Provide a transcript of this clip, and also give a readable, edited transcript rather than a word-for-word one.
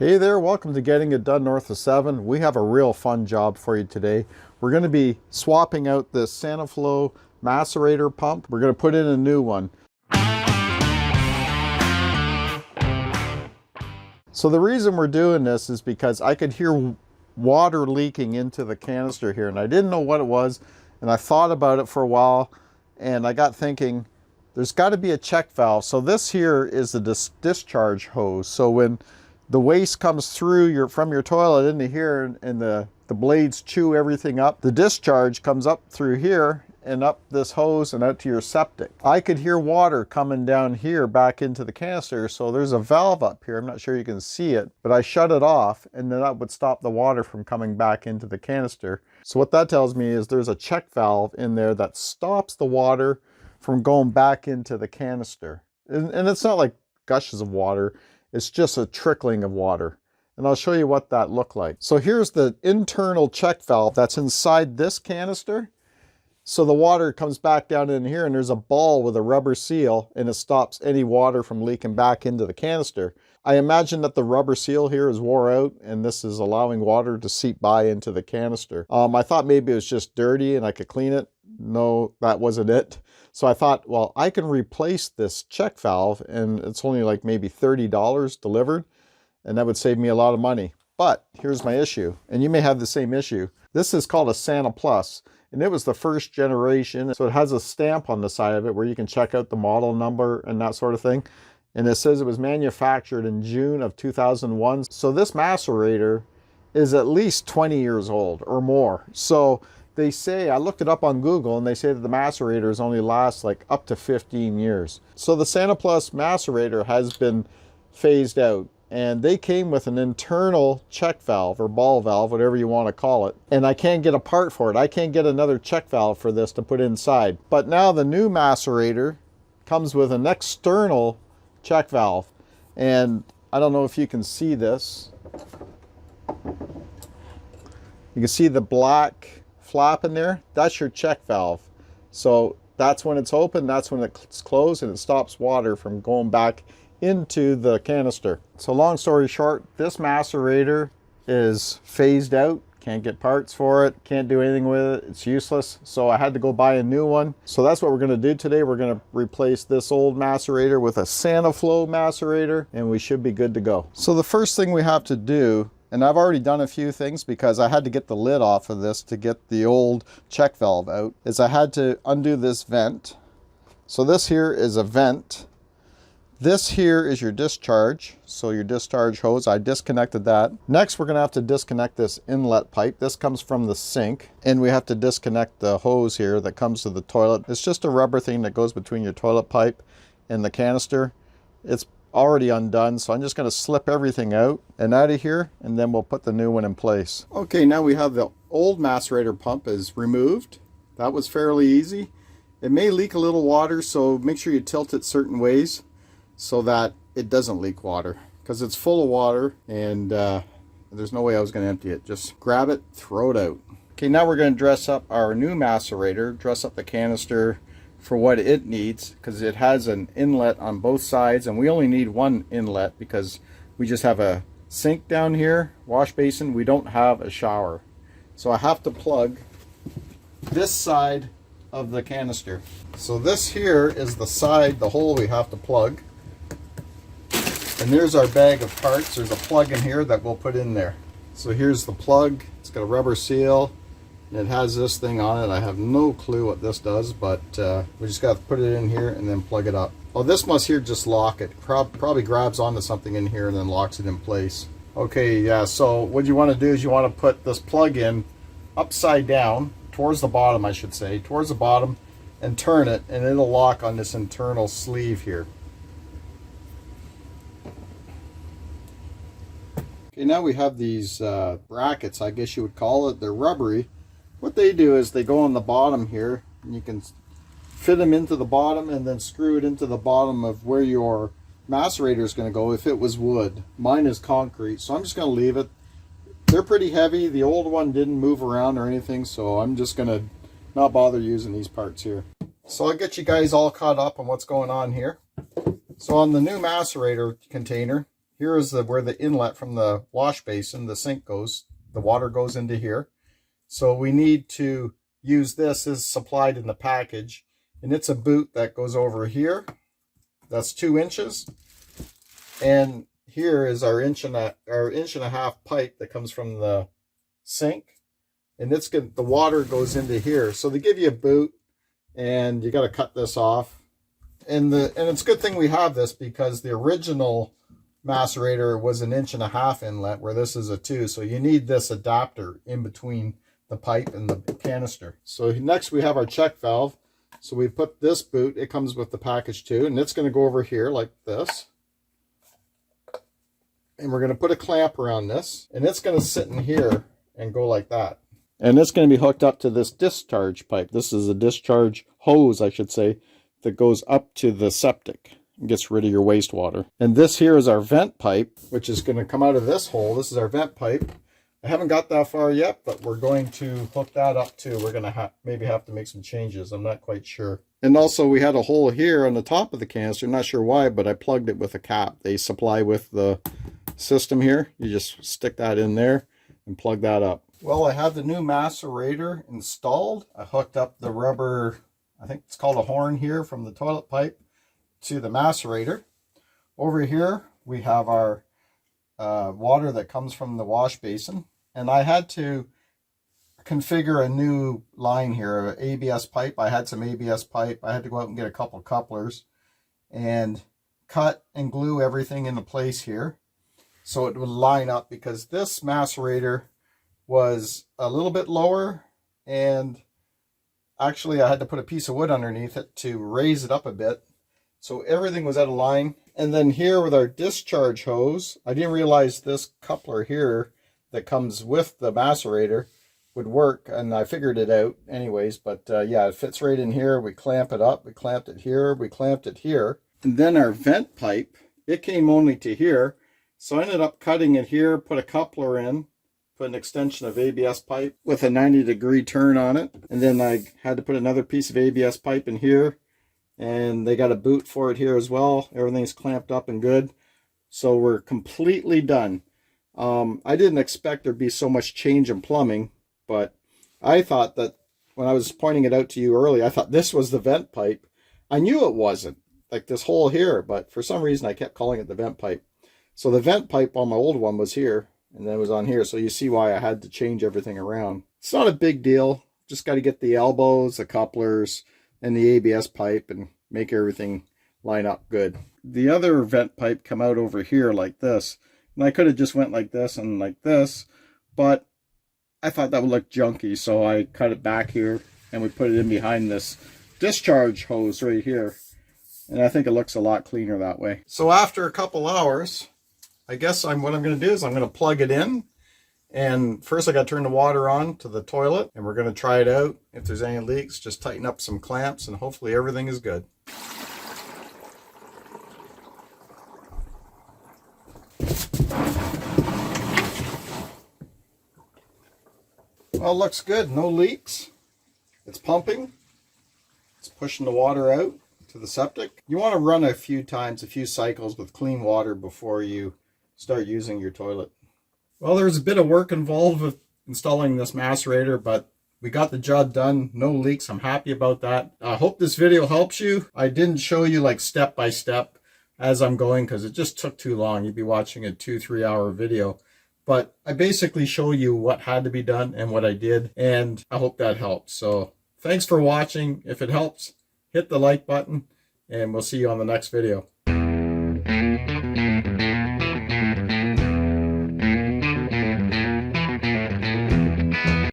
Hey there, welcome to Getting It Done North of 7. We have a real fun job for you today. We're going to be swapping out this Saniflo Macerator pump. We're going to put in a new one. So the reason we're doing this is because I could hear water leaking into the canister here, and I didn't know what it was, and I thought about it for a while, and I got thinking, there's got to be a check valve. So this here is the discharge hose. So when the waste comes through from your toilet into here, and the blades chew everything up, the discharge comes up through here and up this hose and out to your septic. I could hear water coming down here back into the canister, so there's a valve up here. I'm not sure you can see it, but I shut it off, and then that would stop the water from coming back into the canister. So what that tells me is there's a check valve in there that stops the water from going back into the canister. And it's not like gushes of water. It's just a trickling of water. And I'll show you what that looked like. So here's the internal check valve that's inside this canister. So the water comes back down in here, and there's a ball with a rubber seal, and it stops any water from leaking back into the canister. I imagine that the rubber seal here is wore out, and this is allowing water to seep by into the canister. I thought maybe it was just dirty and I could clean it. No, that wasn't it. So I thought, well, I can replace this check valve, and it's only like maybe $30 delivered, and that would save me a lot of money. But here's my issue, and you may have the same issue. This is called a Santa Plus, and it was the first generation. So it has a stamp on the side of it where you can check out the model number and that sort of thing. And it says it was manufactured in June of 2001. So this macerator is at least 20 years old or more. So they say, I looked it up on Google, and they say that the macerators only last like up to 15 years. So the Santa Plus macerator has been phased out, and they came with an internal check valve or ball valve, whatever you want to call it. And I can't get a part for it. I can't get another check valve for this to put inside. But now the new macerator comes with an external check valve. And I don't know if you can see this. You can see the black flap in there. That's your check valve. So that's when it's open, that's when it's closed, and it stops water from going back into the canister. So long story short, this macerator is phased out. Can't get parts for it, can't do anything with it, it's useless. So I had to go buy a new one. So that's what we're going to do today. We're going to replace this old macerator with a Saniflo macerator, and we should be good to go. So the first thing we have to do, and I've already done a few things because I had to get the lid off of this to get the old check valve out, is I had to undo this vent. So this here is a vent. This here is your discharge. So your discharge hose, I disconnected that. Next, we're gonna have to disconnect this inlet pipe. This comes from the sink, and we have to disconnect the hose here that comes to the toilet. It's just a rubber thing that goes between your toilet pipe and the canister. It's already undone, so I'm just going to slip everything out and out of here, and then we'll put the new one in place. Okay, now we have the old macerator pump is removed. That was fairly easy. It may leak a little water, so make sure you tilt it certain ways so that it doesn't leak water, because it's full of water, and there's no way I was going to empty it. Just grab it, throw it out. Okay, now we're going to dress up our new macerator, dress up the canister for what it needs, because it has an inlet on both sides, and we only need one inlet because we just have a sink down here, wash basin. We don't have a shower, so I have to plug this side of the canister. So this here is the side, the hole we have to plug, and there's our bag of parts. There's a plug in here that we'll put in there. So here's the plug. It's got a rubber seal. It has this thing on it. I have no clue what this does, but we just got to put it in here and then plug it up. Oh, this must here just lock it. Probably grabs onto something in here and then locks it in place. Okay, yeah, so what you want to do is you want to put this plug in upside down, towards the bottom I should say, towards the bottom, and turn it, and it'll lock on this internal sleeve here. Okay, now we have these brackets, I guess you would call it. They're rubbery. What they do is they go on the bottom here, and you can fit them into the bottom and then screw it into the bottom of where your macerator is going to go if it was wood. Mine is concrete, so I'm just going to leave it. They're pretty heavy. The old one didn't move around or anything, so I'm just going to not bother using these parts here. So I'll get you guys all caught up on what's going on here. So on the new macerator container, here is where the inlet from the wash basin, the sink goes. The water goes into here. So we need to use this as supplied in the package. And it's a boot that goes over here. That's 2 inches. And here is our inch and a half pipe that comes from the sink. And the water goes into here. So they give you a boot, and you got to cut this off. And it's a good thing we have this, because the original macerator was an 1.5 inch inlet, where this is a 2. So you need this adapter in between the pipe and the canister. So next we have our check valve. So we put this boot, it comes with the package too, and it's going to go over here like this. And we're going to put a clamp around this, and it's going to sit in here and go like that. And it's going to be hooked up to this discharge pipe. This is a discharge hose, I should say, that goes up to the septic and gets rid of your wastewater. And this here is our vent pipe, which is going to come out of this hole. This is our vent pipe. I haven't got that far yet, but we're going to hook that up too. We're going to maybe have to make some changes. I'm not quite sure. And also we had a hole here on the top of the canister. Not sure why, but I plugged it with a cap. They supply with the system here. You just stick that in there and plug that up. Well, I have the new macerator installed. I hooked up the rubber, I think it's called a horn here, from the toilet pipe to the macerator. Over here we have our water that comes from the wash basin. And I had to configure a new line here, an ABS pipe. I had some ABS pipe. I had to go out and get a couple couplers and cut and glue everything into place here so it would line up, because this macerator was a little bit lower, and actually I had to put a piece of wood underneath it to raise it up a bit. So everything was out of line. And then here with our discharge hose, I didn't realize this coupler here that comes with the macerator would work, and I figured it out anyways. But yeah, it fits right in here. We clamp it up, we clamped it here, we clamped it here. And then our vent pipe, it came only to here. So I ended up cutting it here, put a coupler in, put an extension of ABS pipe with a 90-degree turn on it. And then I had to put another piece of ABS pipe in here. And they got a boot for it here as well. Everything's clamped up and good. So we're completely done. I didn't expect there'd be so much change in plumbing, but I thought that when I was pointing it out to you earlier, I thought this was the vent pipe. I knew it wasn't, like this hole here, but for some reason I kept calling it the vent pipe. So the vent pipe on my old one was here, and then it was on here. So you see why I had to change everything around. It's not a big deal. Just got to get the elbows, the couplers, and the ABS pipe and make everything line up good. The other vent pipe come out over here like this. And I could have just went like this and like this, but I thought that would look junky, so I cut it back here and we put it in behind this discharge hose right here. And I think it looks a lot cleaner that way. So after a couple hours, I guess what I'm going to do is I'm going to plug it in. And first I got to turn the water on to the toilet, and we're going to try it out. If there's any leaks, just tighten up some clamps, and hopefully everything is good. Well, it looks good. No leaks. It's pumping. It's pushing the water out to the septic. You want to run a few cycles with clean water before you start using your toilet. Well, there's a bit of work involved with installing this macerator, but we got the job done. No leaks. I'm happy about that. I hope this video helps you. I didn't show you like step by step as I'm going, because it just took too long. You'd be watching a 2-3 hour video. But I basically show you what had to be done and what I did, and I hope that helps. So thanks for watching. If it helps, hit the like button, and we'll see you on the next video.